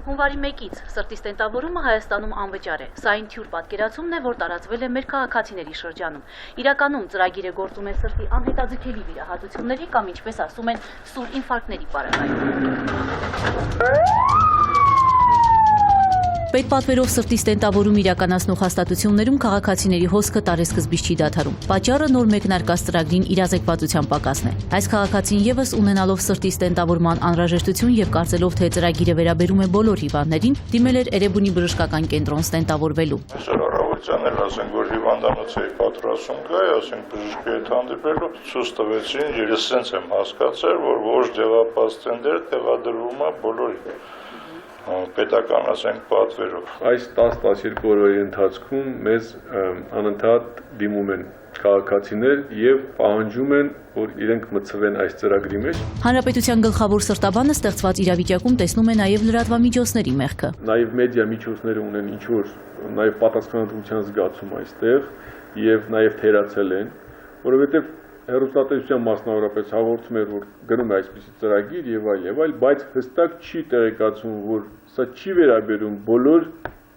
Հունվարի 1-ից սրտի ստենտավորումը Հայաստանում անվճար է։ Սա այն թյուր պատկերացումն է, որ տարածվել է մեր քաղաքացիների շրջանում։ Իրականում ծրագիրը գործում է սրտի անհետաձգելի վիրահատությունների կամ, ինչպես ասում են, սուր ինֆարկտների պարագայում։ Պետ պատվերով սրտի ստենտավորում իրականացնող հաստատություններում քաղաքացիների հոսքը տարեսկզբից չի դադարում։ Պատճառը նոր մեկնարկած ծրագրին իրազեկվածության պակասն է։ Այս քաղաքացին եւս ունենալով սրտի ստենտավորման անհրաժեշտություն եւ կարծելով, թե ծրագիրը վերաբերում է բոլոր հիվանդներին, դիմել էր Էրեբունի բժշկական կենտրոն ստենտավորվելու։ Առավոտյան էլ ասենք, որ հիվանդանոցի պատրաստում կա, ասենք բժշկի հետ հանդիպելու, ցույց տվեցին, ես sense եմ հասկացել, որ ոչ դեղապած ստենտեր տեղադրվում է բոլորի պետական ասենք պատվերով։ Այս 10-12 օրերի ընթացքում մեզ անընդհատ դիմում են քաղաքացիներ եւ պահանջում են, որ իրենք մտցվեն այս ծրագրի մեջ։ Հանրապետության գլխավոր սրտաբանը ստեղծված իրավիճակում տեսնում է նաեւ լրատվամիջոցների մեղքը։ Նաեւ մեդիա միջոցները ունեն ինչ-որ նաեւ պատասխանատվության զգացում այստեղ եւ նաեւ թերացել են, որովհետեւ հեռուստատեսության մասնավորապես հաղորդում էր, որ գնում է այսպիսի ծրագիր եւ այլ, բայց հստակ չի տեղեկացում, որ սա չի վերաբերում բոլոր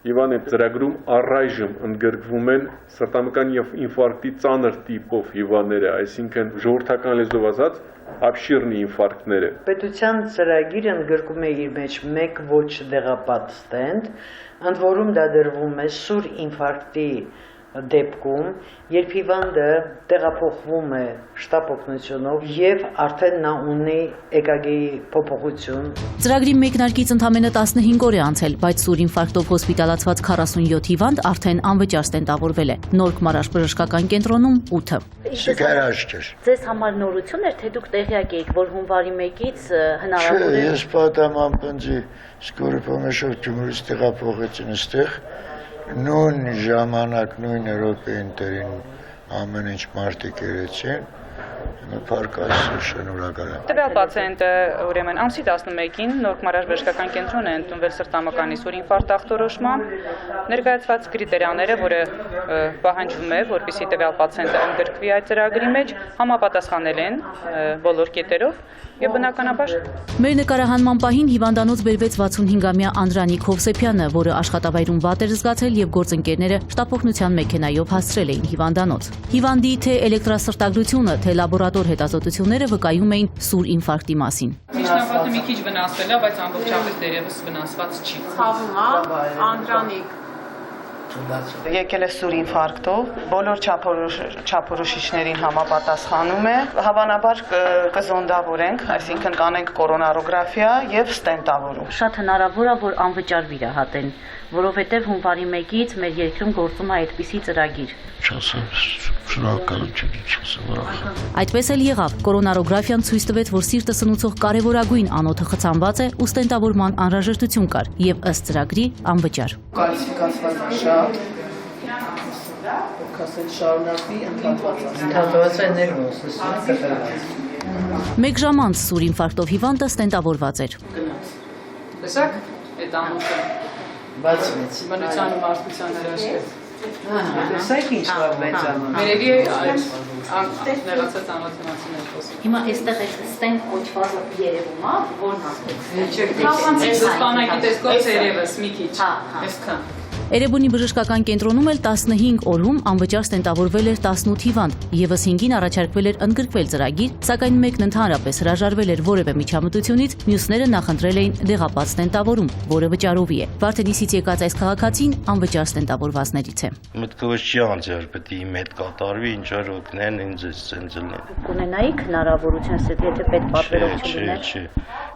հիվանդների ծրագրում առայժմ ընդգրկվում են սրտամկանի եւ ինֆարկտի ծանր տիպով հիվանդները, այսինքն ժողովրդական լեզվով ասած ապշիրնի ինֆարկտները։ Պետության ծրագիրը ընդգրկում է իր մեջ մեկ ոչ դեղապատ ստենտ, ընդ որում դա դրվում է սուր ինֆարկտի դեպքում, երբ հիվանդը տեղափոխվում է շտապ օգնությունով եւ արդեն նա ունի EKG-ի փոփոխություն։ Ծրագրի մեկնարկից ընդամենը 15 օր է անցել, բայց սուր ինֆարկտով հոսպիտալացված 47 հիվանդ արդեն անվճար ստենտավորվել է։ Նորք Մարաշ բժշկական կենտրոնում 8-ը։ Ձեզ համար նորություն էր, թե դուք տեղյակ եք, որ հունվարի 1-ից հնարավոր է։ Ես պատահական պնջի скорой помощով Գյումրից տեղափոխեցին այստեղ։ Նույն ժամանակ, նույն րոպեին տերին ամեն ինչ մարդիկ երեցին, փառքած շնորհակալ եմ։ Տվյալ պացիենտը ուրեմն ամսի 11-ին Նորք Մարաշ բժշկական կենտրոն է ընդունվել սրտամկանի սուր ինֆարկտ ախտորոշման, ներկայացված կրիտերիաները, որը պահանջվում է, որպեսզի տվյալ պացիենտը ընդգրկվի այդ ծրագրի մեջ, համապատասխանել են բոլոր կետերով եւ բնականաբար մեր նկարահանման պահին հիվանդանոց բերվեց 65-ամյա Անդրանիկ Հովսեփյանը, որը աշխատավայրում վատ էր զգացել եւ գործընկերները շտապօգնության մեքենայով հասցրել էին հիվանդանոց։ Հիվանդի թե էլեկտրասրտագրությունը, թե լաբորատոր հետազոտությունները վկայում էին սուր ինֆարկտի մասին։ Միջնապատը մի քիչ վնասվել է, բայց ամբողջապես դերևս վնասված չի։ Ցավում է, Անդրանիկ Եկել է սուր ինֆարկտով, բոլոր չափորոշիչներին համապատասխանում է, հավանաբար կզոնդավորենք, այսինքն կանենք կորոնարոգրաֆիա եւ ստենտավորում։ Շատ հնարավոր է, որ անվճար վիրահատեն, որովհետև հունվարի 1-ից մեր երկրում գործում է այդպիսի ծրագիր։ Այդպես էլ եղավ, կորոնարոգրաֆիան ցույց տվեց, որ սիրտը սնուցող կարևորագույն անոթը խցանված է ու ստենտավորման անհրաժեշտություն կար եւ ըստ ծրագրի անվճար։ Կալցիֆիկացված շատ կասել շարունակվի ընդհատված է ներմոսս։ Մեկ ժամ անց սուր ինֆարկտով հիվանդը ստենտավորված էր։ Տեսակ, այդ անոթը Բացվեց։ բնության ու մարդկության հրաշքեց։ Տեսեք ինչ լավ մեծանում։ Երևի նեղացած անոթի մասին է խոսում։ Հիմա այստեղ այդ ստենտ կոչվածը երևում է, որն է։ Զսպանակի տեսքով ցերևս մի քիչ։ Այսքան։ Էրեբունի բժշկական կենտրոնում էլ 15 օրում անվճար ստենտավորվել էր 18 հիվանդ, եւս 5-ին առաջարկվել էր ընդգրկվել ծրագիր, սակայն մեկն ընդհանրապես հրաժարվել էր որևէ միջամտությունից, մյուսները նախընտրել էին դեղապատ ստենտավորում, որը վճարովի է։ Վարդենիսից եկած այս քաղաքացին անվճար ստենտավորվածներից է։ Մտքովս չի անցել, պետք է իմ հետ կատարվի, ինչ որ օգնեն ինձ սենցելն։ Կունենայիք հնարավորություն, եթե պետ պատվերով չլիներ։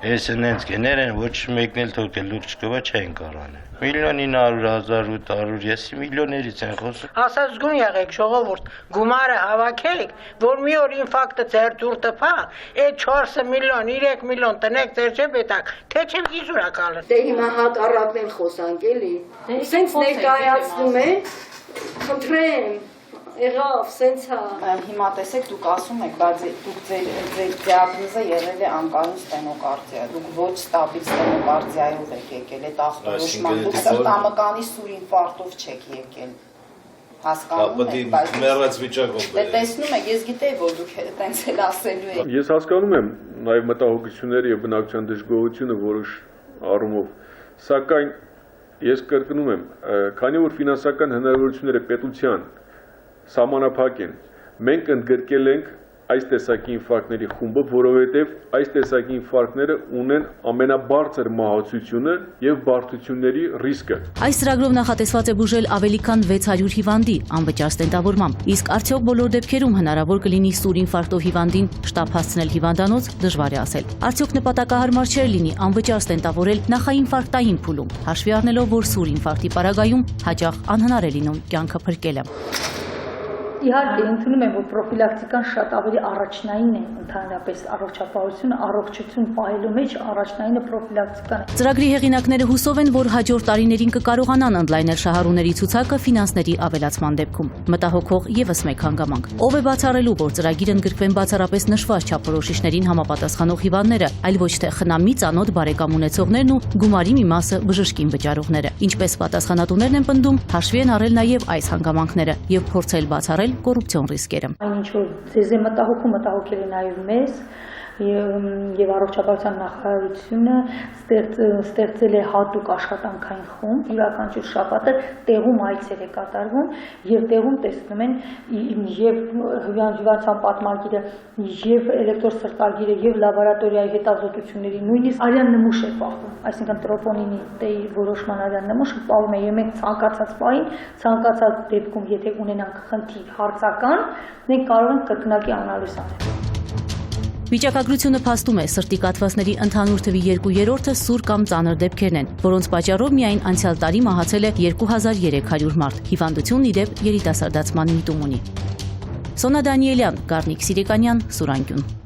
Ես այնց կներ են, ոչ մեկն էլ թող լուրջ կվա չեն կարանել։ 1.900.000 ես միլիոներից են խոսում։ Ասած զգուն եղեք ժողովուրդ, գումարը հավաքեք, որ մի օր ինֆարկտը ձեր դուր տփա, այդ 4 միլիոն, 3 միլիոն տնեք ձեր չէ պետք, թե չէ իզուրակալը։ Դե հիմա հակառակն են խոսանք էլի։ Սենց ներկայացնում են, խնդրեմ, եղավ, սենց հա։ Հիմա տեսեք, դուք ասում եք, բայց դուք ձեր դիագնոզը եղել է անկայուն ստենոկարդիա, դուք ոչ ստաբիլ ստենոկարդիայով եք եկել, այդ ախտորոշման, դուք սրտամկանի սուր ինֆարկտով չեք եկել, հասկանում եք, բայց մեռած վիճակով։ Դե տեսնում եք, ես գիտեի, որ դուք տենց էլ ասելու եք։ Ես հասկանում եմ նաև մտահոգությունները եւ բնակչության դժգոհությունը որոշ առումով, Սակայն ես կրկնում եմ, քանի որ ֆինանսական հնարավորությունները պետության սահմանափակ են, մենք ընդգրկել ենք այս տեսակի ինֆարկտների խումբը, որովհետև այս տեսակի ինֆարկտները ունեն ամենաբարձր մահացությունը եւ բարդությունների ռիսկը։ Այս ծրագրով նախատեսված է բուժել ավելի քան 600 հիվանդի անվճար ստենտավորմամբ, իսկ արդյոք բոլոր դեպքերում հնարավոր կլինի սուր ինֆարկտով հիվանդին շտապ հասցնել հիվանդանոց, դժվար է ասել։ Արդյոք նպատակահարմար չէր լինի անվճար ստենտավորել նախաինֆարկտային փուլում, հաշվի առնելով, որ սուր ինֆարկտի պարագայում հաճախ անհնար է լինում կյանքը փրկելը։ Իհարկե, ընդունում եմ, որ պրոֆիլակտիկան շատ ավելի առաջնային է, ընդհանրապես առողջապահությունը, առողջություն պահելու մեջ առաջնայինը պրոֆիլակտիկան է։ Ծրագրի հեղինակները հուսով են, որ հաջորդ տարիներին կկարողանան ընդլայնել շահառուների ցուցակը ֆինանսների ավելացման դեպքում։ Մտահոգող եւս մեկ հանգամանք։ Ով է բացառելու, որ ծրագիրը ընդգրկվեն բացառապես նշված չափորոշիչներին համապատասխանող հիվանդները, այլ ոչ թե խնամի ծանոթ բարեկամ ունեցողներն ու գումարի մի մասը բժշկին վճարողները։ Ինչպես պատասխանատուներն են պնդում, հաշվի են առել նաեւ այս հանգամանքները եւ փորձել բացառել կոռուպցիոն ռիսկերը։ Այնինչ որ ձեզ է մտահոգել է նաև մեզ եւ առողջապահության նախարարությունը ստեղծել է հատուկ աշխատանքային խումբ, յուրաքանչյուր շաբաթը տեղում այցեր է կատարվում եւ տեղում տեսնում են եւ հիվանդության պատմագիրը եւ էլեկտրոսրտագիրը եւ լաբորատորիայի հետազոտությունների նույնիսկ արյան նմուշ է պահվում, այսինքն տրոպոնինի տեի որոշման արյան նմուշը պահվում է եւ մենք ցանկացած պահին, ցանկացած դեպքում եթե ունենանք խնդիր հարցական, մենք կարող ենք կրկնակի անալիզ անել։ Վիճակագրությունը փաստում է, սրտի կաթվածների ընդհանուր թվի 2/3-ը սուր կամ ծանր դեպքերն են, որոնց պատճառով միայն անցյալ տարի մահացել է 2300 մարդ։ Հիվանդությունն ի դեպ երիտասարդացման միտում ունի։ Սոնա Դանիելյան, Գառնիկ Սիրիկանյան, Սուրանկյուն։